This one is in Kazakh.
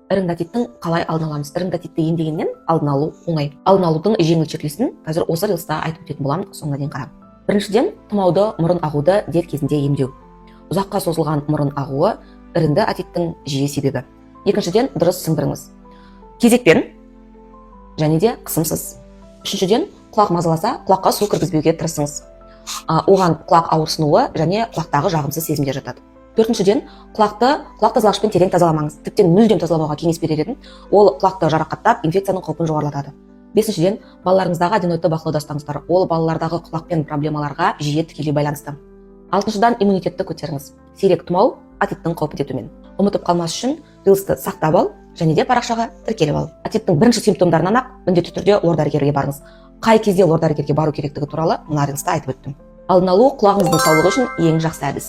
Іріңдатиттің қалай алдын аламыз? Іріңдатитті емдегеннен алдын алу оңай. Алдын алудың жеңіл чек-листін қазір осы рилста айтып өтетін боламын, соңына дейін қарап. Біріншіден, тұмауды, мұрын ағуды дер кезінде емдеу. Ұзаққа созылған мұрын ағуы іріңді-отиттің жиі себебі. Екіншіден, дұрыс сіңдіріңіз. Кезекпен және де қысымсыз. Үшіншіден, құлақ мазаласа, құлаққа су кіргізбеуге тырысыңыз. Оған құлақ ауырсынуы және құлақтағы жағымсыз сезімдер жатады. Төртіншіден, құлақ тазалағышпен терең тазаламаңыз. Тіптен мүлдем тазаламауға кеңес берер едім. Ол құлақты жарақаттап, инфекцияның қаупін жоғарылатады. Бесіншіден, балаларыңыздағы аденоидты бақылауда ұстаңыздар. Ол балалардағы құлақпен проблемаларға жиі тікелей байланысты. Алтыншыдан, иммунитетті көтеріңіз. Сирек тұмау отиттің қаупі төмен. Ұмытып қалмас үшін рилсті сақтап ал және де парақшаға тіркеліп ал. Отиттің бірінші симптомдарынан ақ міндетті түрде лор дәрігерге барыңыз. Қай кезде лор дәрігерге бару керектігі туралы мына рилста айтып өттім. Алдын алу құлағыңыздың саулығы үшін ең жақсы әдіс.